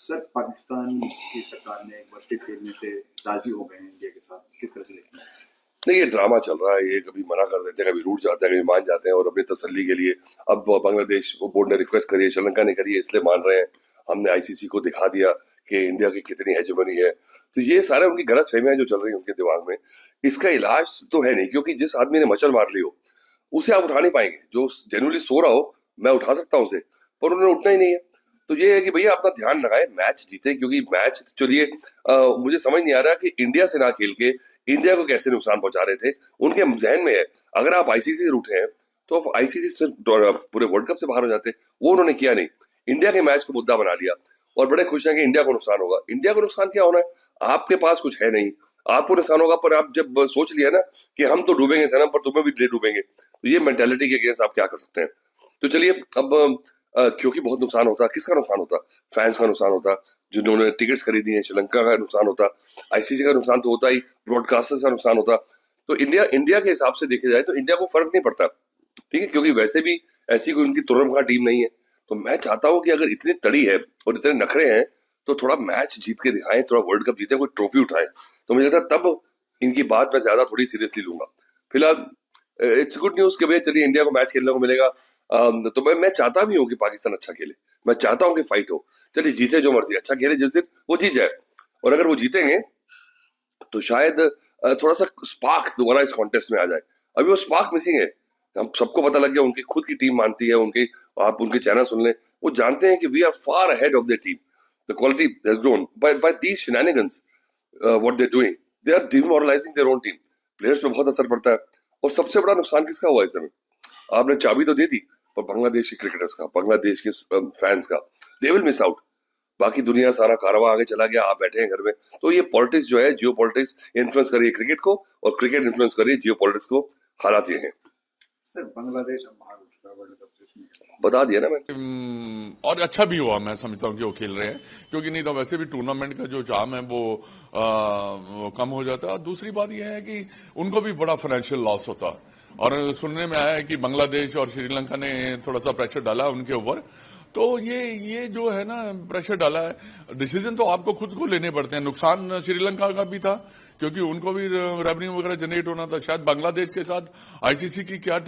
Sir, Pakistan की सरकार ने एक वनडे खेलने से राजी हो गए हैं इंडिया के साथ, किस तरह से देखते हैं? नहीं, ये ड्रामा चल रहा है। ये कभी मना कर देते हैं, कभी रूठ जाते हैं, कभी मान जाते हैं और अपनी तसल्ली के लिए अब बांग्लादेश बोर्ड ने रिक्वेस्ट करी है, श्रीलंका ने करी है, इसलिए मान रहे हैं। हमने आईसीसी को दिखा दिया कि इंडिया की कितनी हेजेमनी है। तो ये सारे उनकी गलतफहमियां जो चल रही हैं उनके दिमाग में, इसका इलाज तो है नहीं, क्योंकि जिस आदमी ने मचल मार ली हो उसे आप उठा नहीं पाएंगे। जो जेन्युइनली सो रहा हो मैं उठा सकता हूँ उसे, पर उन्होंने उठना ही नहीं है। तो ये है कि भैया अपना ध्यान लगाए, मैच जीते, क्योंकि मैच चलिए मुझे समझ नहीं आ रहा कि इंडिया से ना खेल के इंडिया को कैसे नुकसान पहुंचा रहे थे। उनके जहन में है अगर आप आईसीसी से रूठे हैं तो आप आईसीसी से पूरे वर्ल्ड कप से बाहर हो जाते। वो उन्होंने किया नहीं, इंडिया के मैच को मुद्दा बना लिया और बड़े खुश हैं कि इंडिया को नुकसान होगा। इंडिया को नुकसान क्या होना है, आपके पास कुछ है नहीं, आपको नुकसान होगा। पर आप जब सोच लिया ना कि हम तो डूबेंगे सनम, पर तुम्हें भी ले डूबेंगे, तो ये मेंटेलिटी के अगेंस्ट आप क्या कर सकते हैं। तो चलिए अब क्योंकि बहुत नुकसान होता, किसका नुकसान होता, फैंस का नुकसान होता, जिन्होंने टिकट्स खरीदी हैं, श्रीलंका का नुकसान होता, आईसीसी का नुकसान तो होता ही, ब्रॉडकास्टर्स का नुकसान होता। तो इंडिया इंडिया के हिसाब से देखा जाए तो इंडिया को फर्क नहीं पड़ता, ठीक है, क्योंकि वैसे भी ऐसी कोई उनकी तुरंत टीम नहीं है। तो मैं चाहता हूं कि अगर इतनी तड़ी है और इतने नखरे हैं तो थोड़ा मैच जीत के दिखाएं, थोड़ा वर्ल्ड कप जीते, कोई ट्रॉफी उठाएं। तो मुझे लगता है तब इनकी बात मैं ज्यादा थोड़ी सीरियसली लूंगा। फिलहाल इट्स गुड न्यूज कि भैया चलिए इंडिया को मैच खेलने को मिलेगा। तो मैं चाहता भी हूँ कि पाकिस्तान अच्छा खेले, मैं चाहता हूँ कि फाइट हो, चलिए जीते जो मर्जी, अच्छा खेले जिस दिन वो जीत जाए। और अगर वो जीतेंगे तो शायद थोड़ा सा स्पार्क दोबारा इस कॉन्टेस्ट में आ जाए। अभी वो स्पार्क मिसिंग है। हम सबको पता लग गया, उनकी खुद की टीम मानती है, उनकी आप उनके चैनल सुन लें, वो जानते हैं कि we are far ahead of the team, the quality has grown by these shenanigans. What they doing, they are demoralizing their own team. Players पे बहुत असर पड़ता है। और सबसे बड़ा नुकसान किसका हुआ इस समय, आपने चाबी तो दे दी, पर बांग्लादेश के क्रिकेटर्स का, बांग्लादेश के फैंस का, दे विल मिस आउट। बाकी दुनिया सारा कारवां आगे चला गया, आप बैठे हैं घर में। तो ये पॉलिटिक्स जो है, जियो पॉलिटिक्स इन्फ्लुएंस कर रही है क्रिकेट को, और क्रिकेट इन्फ्लुएंस कर रही है जियो पॉलिटिक्स को। हालात ये हैं। सर, बांग्लादेश अब बाहर उठ चुका है वर्ल्ड कप से। बता दिया ना मैं। और अच्छा भी हुआ, मैं समझता हूँ कि वो खेल रहे हैं, क्योंकि नहीं तो वैसे भी टूर्नामेंट का जो चार्म है वो कम हो जाता है। और दूसरी बात यह है कि उनको भी बड़ा फाइनेंशियल लॉस होता है। और सुनने में आया है कि बांग्लादेश और श्रीलंका ने थोड़ा सा प्रेशर डाला उनके ऊपर। तो ये जो है ना प्रेशर डाला है, डिसीजन तो आपको खुद को लेने पड़ते हैं। नुकसान श्रीलंका का भी था क्योंकि उनको भी रेवेन्यू वगैरह जनरेट होना था। शायद बांग्लादेश के साथ आईसीसी की क्या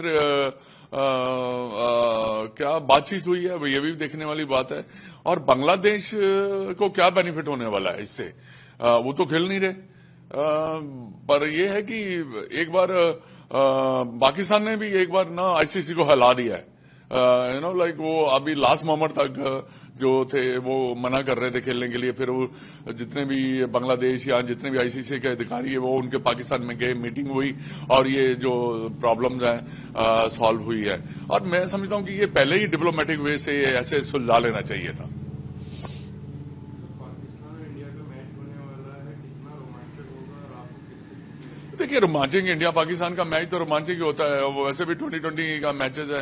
बातचीत हुई है ये भी देखने वाली बात है। और बांग्लादेश को क्या बेनिफिट होने वाला है इससे, वो तो खेल नहीं रहे। पर यह है कि एक बार पाकिस्तान ने भी एक बार ना आईसीसी को हिला दिया है। लाइक वो अभी लास्ट मोमेंट तक जो थे वो मना कर रहे थे खेलने के लिए। फिर वो जितने भी बांग्लादेश या जितने भी आईसीसी के अधिकारी है वो उनके पाकिस्तान में गए, मीटिंग हुई और ये जो प्रॉब्लम्स हैं सॉल्व हुई है। और मैं समझता हूँ कि ये पहले ही डिप्लोमेटिक वे से ऐसे सुलझा लेना चाहिए था। देखिए, रोमांचक इंडिया पाकिस्तान का मैच तो रोमांचक ही होता है। वो वैसे भी 2020 का मैचेस है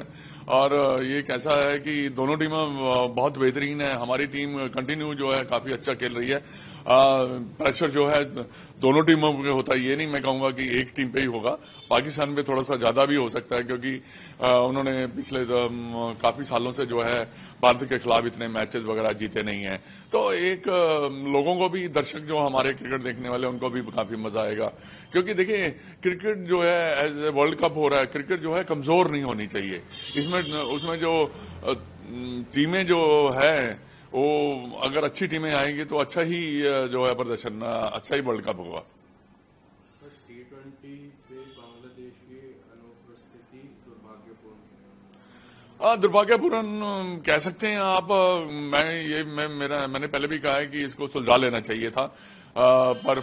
और ये कैसा है कि दोनों टीमें बहुत बेहतरीन है। हमारी टीम कंटिन्यू जो है काफी अच्छा खेल रही है। प्रेशर जो है दोनों टीमों पे होता है, ये नहीं मैं कहूंगा कि एक टीम पे ही होगा। पाकिस्तान पे थोड़ा सा ज्यादा भी हो सकता है क्योंकि उन्होंने पिछले काफी सालों से जो है भारत के खिलाफ इतने मैचेस वगैरह जीते नहीं है। तो एक लोगों को भी, दर्शक जो हमारे क्रिकेट देखने वाले उनको भी काफी मजा आएगा। क्योंकि देखिए क्रिकेट जो है एज ए वर्ल्ड कप हो रहा है, क्रिकेट जो है कमजोर नहीं होनी चाहिए। इसमें उसमें जो टीमें जो है वो अगर अच्छी टीमें आएंगी तो अच्छा ही जो है प्रदर्शन, अच्छा ही वर्ल्ड कप होगा। T20 पे बांग्लादेश की अनुपस्थिति दुर्भाग्यपूर्ण दुर्भाग्यपूर्ण कह सकते हैं आप। मैंने पहले भी कहा है कि इसको सुलझा लेना चाहिए था। पर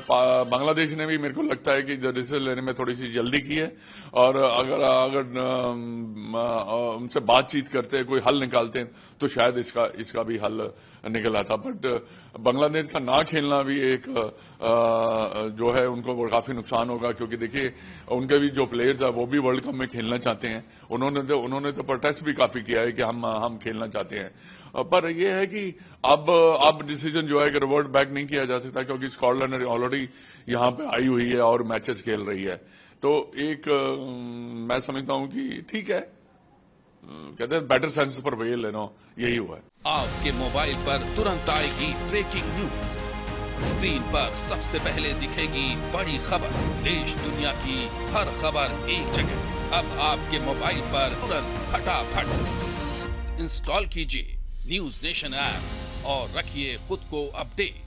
बांग्लादेश ने भी मेरे को लगता है कि डिसीजन लेने में थोड़ी सी जल्दी की है। और अगर उनसे बातचीत करते, कोई हल निकालते तो शायद इसका भी हल निकल आता। बट बांग्लादेश का ना खेलना भी एक जो है उनको काफी नुकसान होगा, क्योंकि देखिए उनके भी जो प्लेयर्स है वो भी वर्ल्ड कप में खेलना चाहते हैं। उन्होंने तो प्रोटेस्ट भी काफी किया है कि हम खेलना चाहते हैं। पर यह है कि अब डिसीजन जो है कि रिवर्ट बैक नहीं किया जा सकता, क्योंकि स्कॉटलैंड ऑलरेडी यहाँ पे आई हुई है और मैचेस खेल रही है। तो एक मैं समझता हूं कि ठीक है, कहते हैं बेटर सेंस पर वेल, यही हुआ है। आपके मोबाइल पर तुरंत आएगी ब्रेकिंग न्यूज, स्क्रीन पर सबसे पहले दिखेगी बड़ी खबर, देश दुनिया की हर खबर एक जगह। अब आपके मोबाइल पर तुरंत फटाफट इंस्टॉल कीजिए न्यूज नेशन ऐप और रखिए खुद को अपडेट।